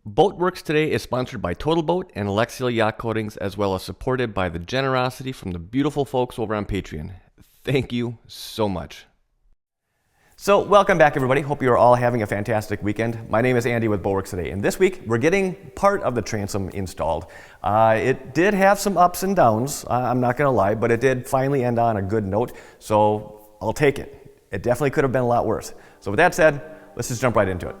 Boatworks today is sponsored by Total Boat and Alexial Yacht Coatings, as well as supported by the generosity from the beautiful folks over on Patreon. Thank you so much. So welcome back, everybody. Hope you are all having a fantastic weekend. My name is Andy with Boatworks today, and this week we're getting part of the transom installed. It did have some ups and downs, I'm not going to lie, but it did finally end on a good note, so I'll take it. It definitely could have been a lot worse. So with that said, let's just jump right into it.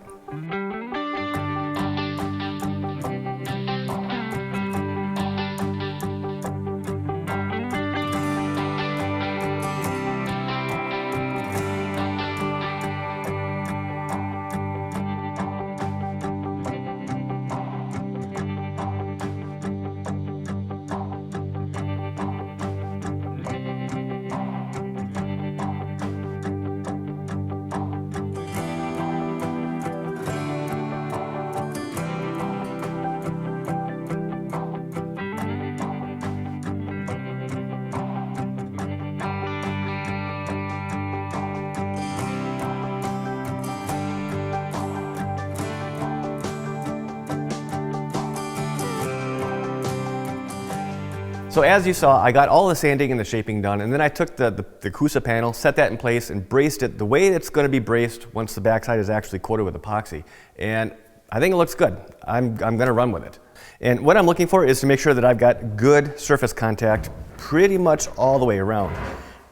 So as you saw, I got all the sanding and the shaping done, and then I took the Coosa panel, set that in place, and braced it the way it's going to be braced once the backside is actually coated with epoxy. And I think it looks good. I'm going to run with it. And what I'm looking for is to make sure that I've got good surface contact pretty much all the way around.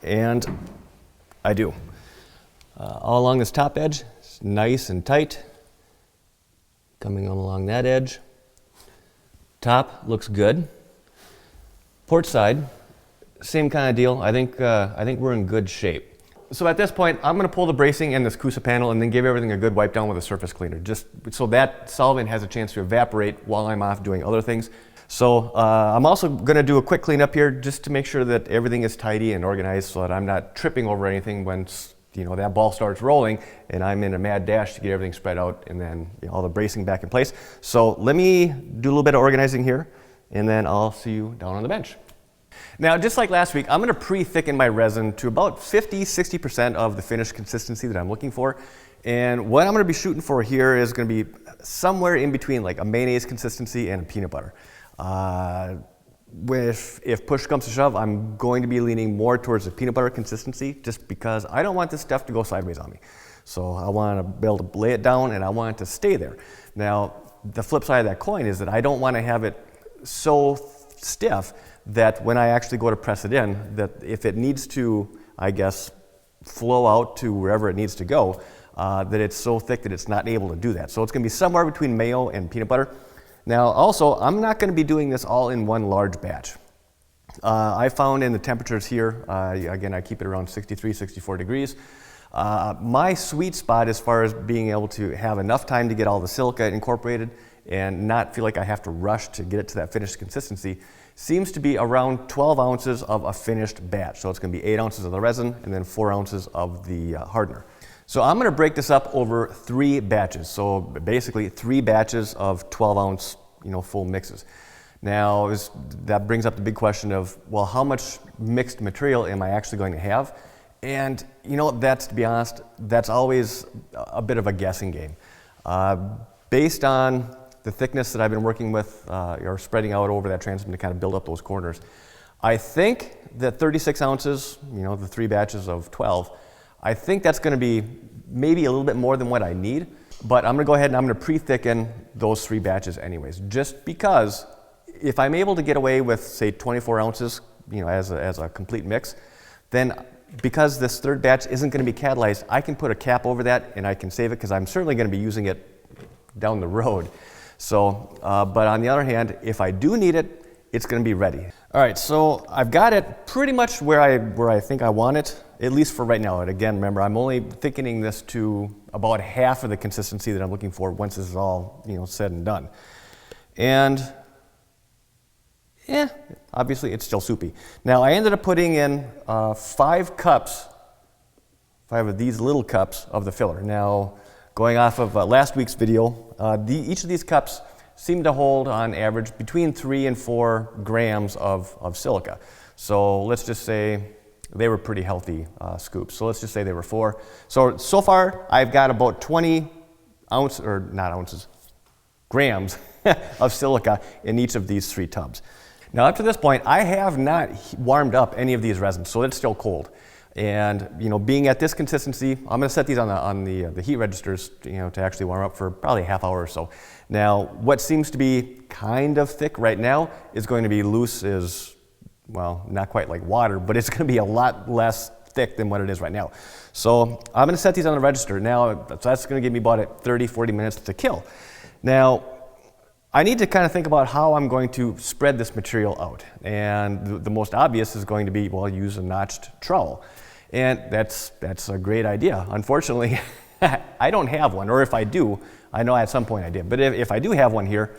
And I do. All along this top edge, it's nice and tight. Coming along that edge. Top looks good. Port side, same kind of deal. I think we're in good shape. So at this point, I'm going to pull the bracing and this Coosa panel and then give everything a good wipe down with a surface cleaner, just so that solvent has a chance to evaporate while I'm off doing other things. So I'm also going to do a quick cleanup here just to make sure that everything is tidy and organized so that I'm not tripping over anything when that ball starts rolling and I'm in a mad dash to get everything spread out and then all the bracing back in place. So let me do a little bit of organizing here, and then I'll see you down on the bench. Now, just like last week, I'm going to pre-thicken my resin to about 50–60% of the finished consistency that I'm looking for. And what I'm going to be shooting for here is going to be somewhere in between like a mayonnaise consistency and a peanut butter. If push comes to shove, I'm going to be leaning more towards the peanut butter consistency just because I don't want this stuff to go sideways on me. So I want to be able to lay it down and I want it to stay there. Now, the flip side of that coin is that I don't want to have it so stiff that when I actually go to press it in, that if it needs to, I guess, flow out to wherever it needs to go, that it's so thick that it's not able to do that. So it's going to be somewhere between mayo and peanut butter. Now also, I'm not going to be doing this all in one large batch. I found in the temperatures here, again, I keep it around 63, 64 degrees. My sweet spot as far as being able to have enough time to get all the silica incorporated and not feel like I have to rush to get it to that finished consistency seems to be around 12 ounces of a finished batch. So it's going to be 8 ounces of the resin and then 4 ounces of the hardener. So I'm going to break this up over 3 batches. So basically 3 batches of 12 ounce full mixes. Now that brings up the big question of, well, how much mixed material am I actually going to have? And that's, to be honest, that's always a bit of a guessing game. Based on the thickness that I've been working with, or spreading out over that transom to kind of build up those corners, I think that 36 ounces, the 3 batches of 12, I think that's going to be maybe a little bit more than what I need, but I'm going to go ahead and I'm going to pre-thicken those 3 batches anyways, just because if I'm able to get away with, say, 24 ounces, as a complete mix, then because this 3rd batch isn't going to be catalyzed, I can put a cap over that and I can save it because I'm certainly going to be using it down the road. So, but on the other hand, if I do need it, it's going to be ready. All right, so I've got it pretty much where I think I want it, at least for right now. And again, remember, I'm only thickening this to about half of the consistency that I'm looking for once this is all said and done. And obviously it's still soupy. Now I ended up putting in 5 of these little cups of the filler. Now, going off of last week's video, each of these cups seem to hold on average between 3 and 4 grams of silica. So let's just say they were pretty healthy scoops. So let's just say they were 4. So far I've got about 20 ounces, or not ounces, grams of silica in each of these 3 tubs. Now up to this point, I have not warmed up any of these resins, so it's still cold. And being at this consistency, I'm going to set these on the heat registers, to actually warm up for probably a half hour or so. Now, what seems to be kind of thick right now is going to be loose as, well, not quite like water, but it's going to be a lot less thick than what it is right now. So I'm going to set these on the register. Now, so that's going to give me about 30, 40 minutes to kill. Now, I need to kind of think about how I'm going to spread this material out. And the most obvious is going to be, well, use a notched trowel. And that's a great idea. Unfortunately, I don't have one, or if I do, I know at some point I did. But if I do have one here,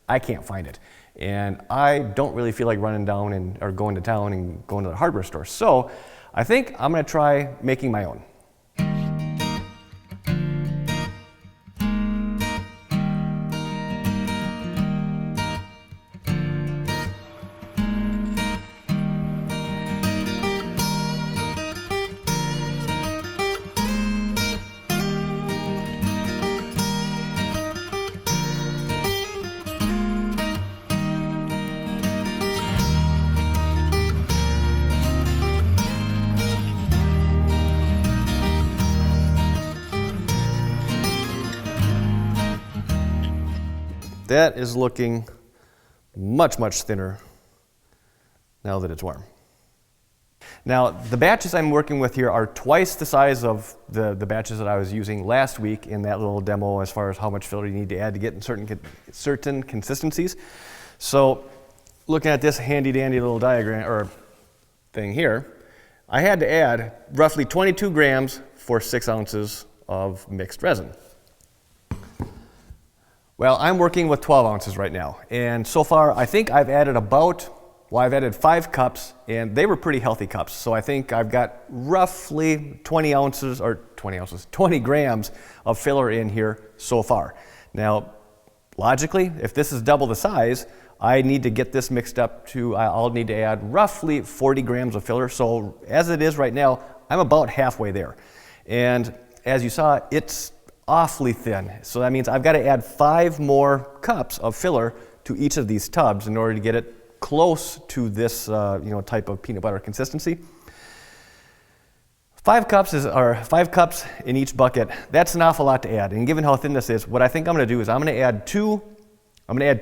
I can't find it. And I don't really feel like running down or going to town and going to the hardware store. So I think I'm going to try making my own. That is looking much, much thinner now that it's warm. Now, the batches I'm working with here are twice the size of the batches that I was using last week in that little demo as far as how much filler you need to add to get in certain consistencies. So, looking at this handy dandy little diagram or thing here, I had to add roughly 22 grams for 6 ounces of mixed resin. Well, I'm working with 12 ounces right now, and so far I think I've added I've added 5 cups, and they were pretty healthy cups, so I think I've got roughly 20 grams of filler in here so far. Now, logically, if this is double the size, I need to get this mixed up to, I'll need to add roughly 40 grams of filler, so as it is right now, I'm about halfway there. And as you saw, it's awfully thin. So that means I've got to add 5 more cups of filler to each of these tubs in order to get it close to this type of peanut butter consistency. 5 cups in each bucket. That's an awful lot to add. And given how thin this is, what I think I'm going to do is I'm going to add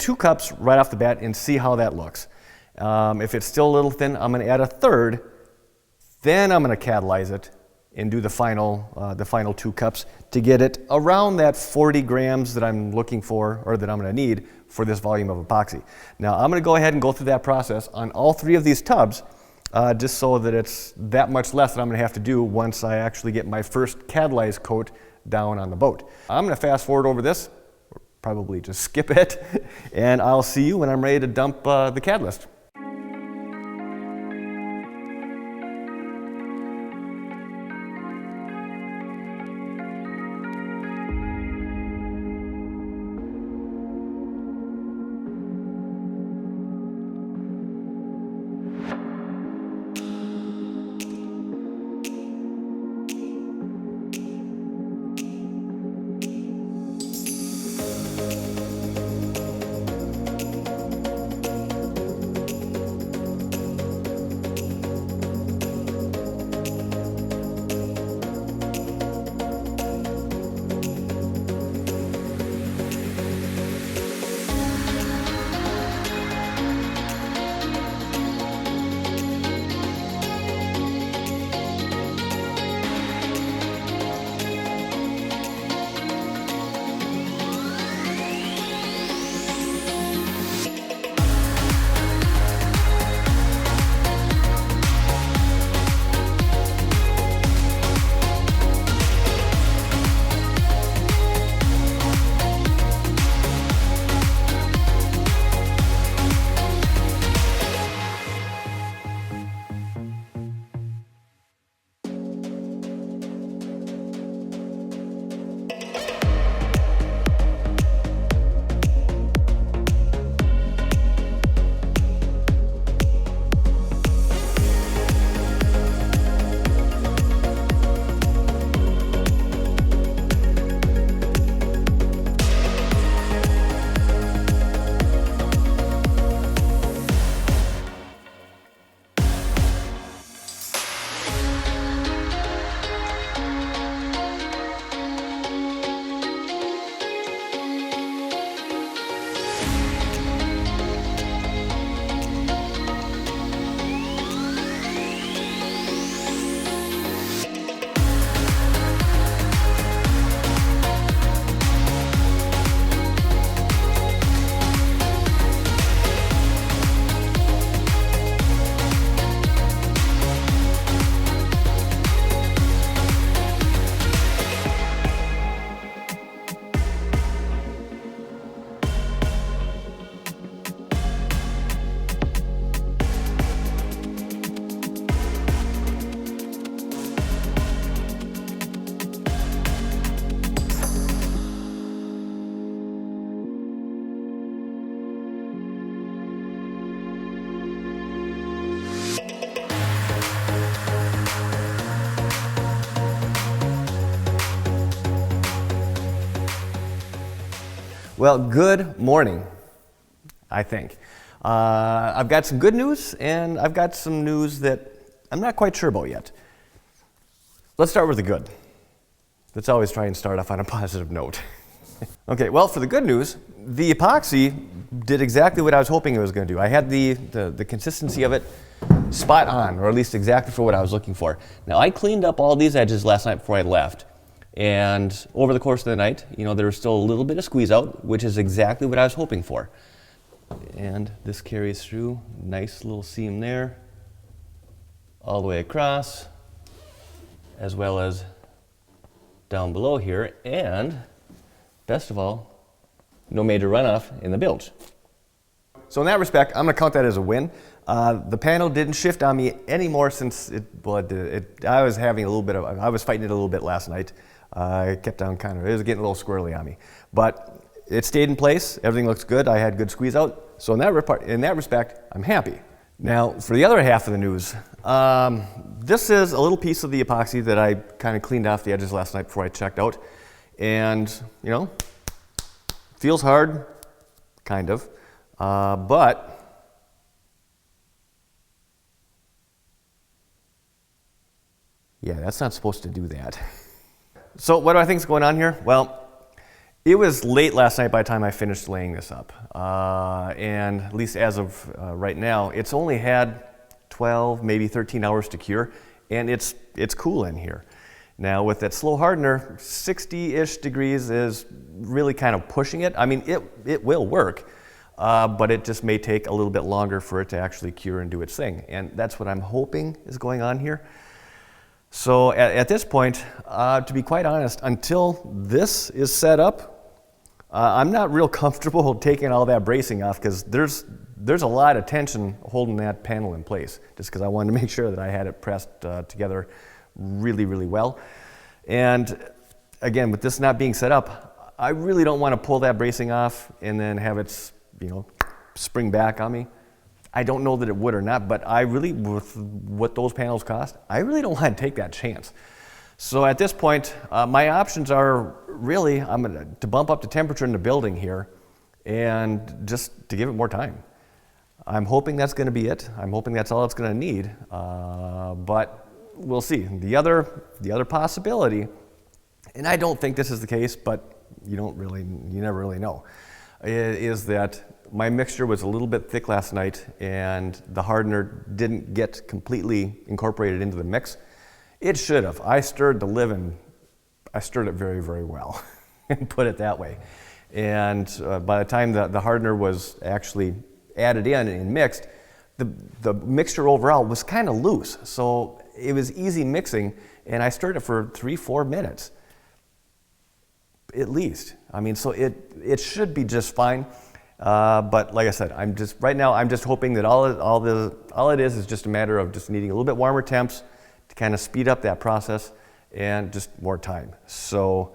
2 cups right off the bat and see how that looks. If it's still a little thin, I'm going to add a third. Then I'm going to catalyze it and do the final 2 cups to get it around that 40 grams that I'm looking for, or that I'm going to need for this volume of epoxy. Now I'm going to go ahead and go through that process on all 3 of these tubs, just so that it's that much less that I'm going to have to do once I actually get my first catalyzed coat down on the boat. I'm going to fast forward over this, or probably just skip it, and I'll see you when I'm ready to dump the catalyst. Well, good morning, I think. I've got some good news, and I've got some news that I'm not quite sure about yet. Let's start with the good. Let's always try and start off on a positive note. Okay, well, for the good news, the epoxy did exactly what I was hoping it was going to do. I had the consistency of it spot on, or at least exactly for what I was looking for. Now, I cleaned up all these edges last night before I left. And over the course of the night, there was still a little bit of squeeze out, which is exactly what I was hoping for. And this carries through, nice little seam there, all the way across, as well as down below here, and best of all, no major runoff in the bilge. So in that respect, I'm going to count that as a win. The panel didn't shift on me anymore since I was having a little bit of, I was fighting it a little bit last night. I kept on it was getting a little squirrely on me. But it stayed in place, everything looks good, I had good squeeze out. So in that respect, I'm happy. Now, for the other half of the news, this is a little piece of the epoxy that I kind of cleaned off the edges last night before I checked out. And, feels hard, kind of, but yeah, that's not supposed to do that. So what do I think is going on here? Well, it was late last night by the time I finished laying this up. And at least as of right now, it's only had 12, maybe 13 hours to cure, and it's cool in here. Now with that slow hardener, 60-ish degrees is really kind of pushing it. I mean, it will work, but it just may take a little bit longer for it to actually cure and do its thing. And that's what I'm hoping is going on here. So at this point, to be quite honest, until this is set up, I'm not real comfortable taking all that bracing off because there's a lot of tension holding that panel in place, just because I wanted to make sure that I had it pressed together really, really well. And again, with this not being set up, I really don't want to pull that bracing off and then have it, spring back on me. I don't know that it would or not, but I really, with what those panels cost, I really don't want to take that chance. So at this point, my options are really, I'm going to bump up the temperature in the building here and just to give it more time. I'm hoping that's going to be it. I'm hoping that's all it's going to need, but we'll see. The other possibility, and I don't think this is the case, but you never really know, is that my mixture was a little bit thick last night and the hardener didn't get completely incorporated into the mix. It should have. I stirred it very, very well, and put it that way. And by the time the hardener was actually added in and mixed, the mixture overall was kind of loose. So it was easy mixing, and I stirred it for 3-4 minutes, at least. I mean, so it should be just fine. But like I said, right now I'm just hoping that all it is just a matter of just needing a little bit warmer temps to kind of speed up that process and just more time. So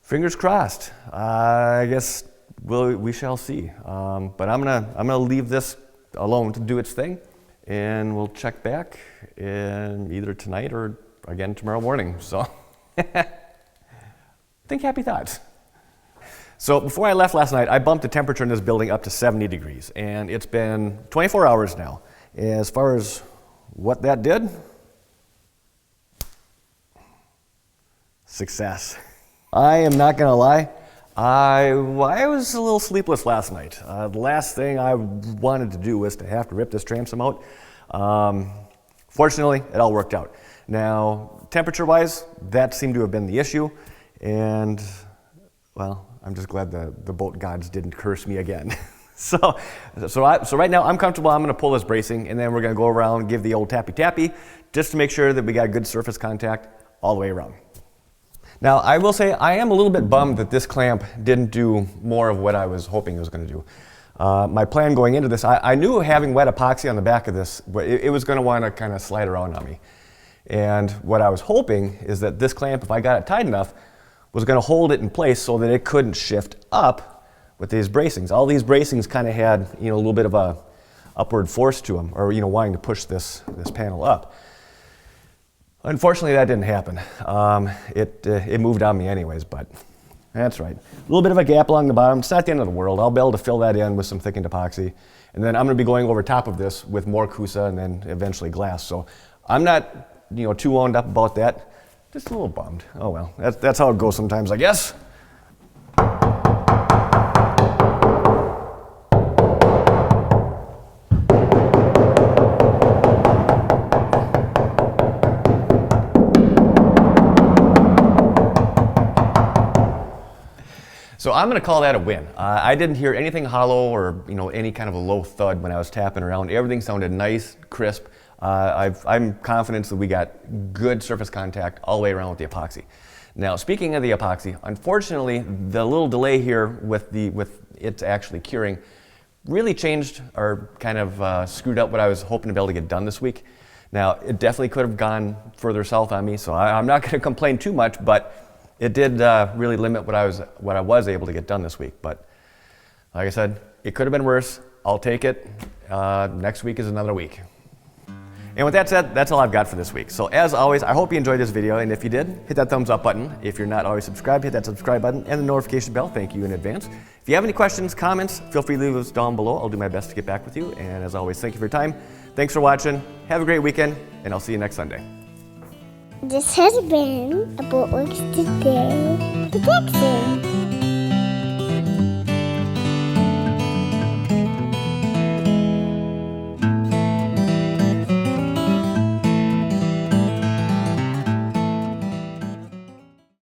fingers crossed. I guess we shall see. But I'm gonna leave this alone to do its thing, and we'll check back in either tonight or again tomorrow morning. So think happy thoughts. So before I left last night, I bumped the temperature in this building up to 70 degrees, and it's been 24 hours now. As far as what that did, success. I am not gonna lie, I was a little sleepless last night. The last thing I wanted to do was to have to rip this transom out. Fortunately, it all worked out. Now, temperature-wise, that seemed to have been the issue, and well, I'm just glad the boat gods didn't curse me again. So right now I'm comfortable. I'm going to pull this bracing, and then we're going to go around and give the old tappy just to make sure that we got good surface contact all the way around. Now, I will say I am a little bit bummed that this clamp didn't do more of what I was hoping it was going to do. My plan going into this, I knew having wet epoxy on the back of this, it was going to want to kind of slide around on me. And what I was hoping is that this clamp, if I got it tight enough, was going to hold it in place so that it couldn't shift up with these bracings. All these bracings kind of had, a little bit of a upward force to them, or wanting to push this panel up. Unfortunately, that didn't happen. It moved on me anyways, but That's right. A little bit of a gap along the bottom. It's not the end of the world. I'll be able to fill that in with some thickened epoxy. And then I'm going to be going over top of this with more Coosa and then eventually glass. So I'm not, too wound up about that. Just a little bummed. Oh well, that's how it goes sometimes, I guess. So I'm going to call that a win. I didn't hear anything hollow or any kind of a low thud when I was tapping around. Everything sounded nice, crisp. I'm confident that we got good surface contact all the way around with the epoxy. Now, speaking of the epoxy, unfortunately, the little delay here with it actually curing really changed or kind of screwed up what I was hoping to be able to get done this week. Now, it definitely could have gone further south on me, so I'm not going to complain too much, but it did really limit what I was able to get done this week. But like I said, it could have been worse. I'll take it. Next week is another week. And with that said, that's all I've got for this week. So as always, I hope you enjoyed this video, and if you did, hit that thumbs up button. If you're not already subscribed, hit that subscribe button and the notification bell. Thank you in advance. If you have any questions, comments, feel free to leave those down below. I'll do my best to get back with you. And as always, thank you for your time. Thanks for watching. Have a great weekend, and I'll see you next Sunday. This has been a Boatworks Today protection.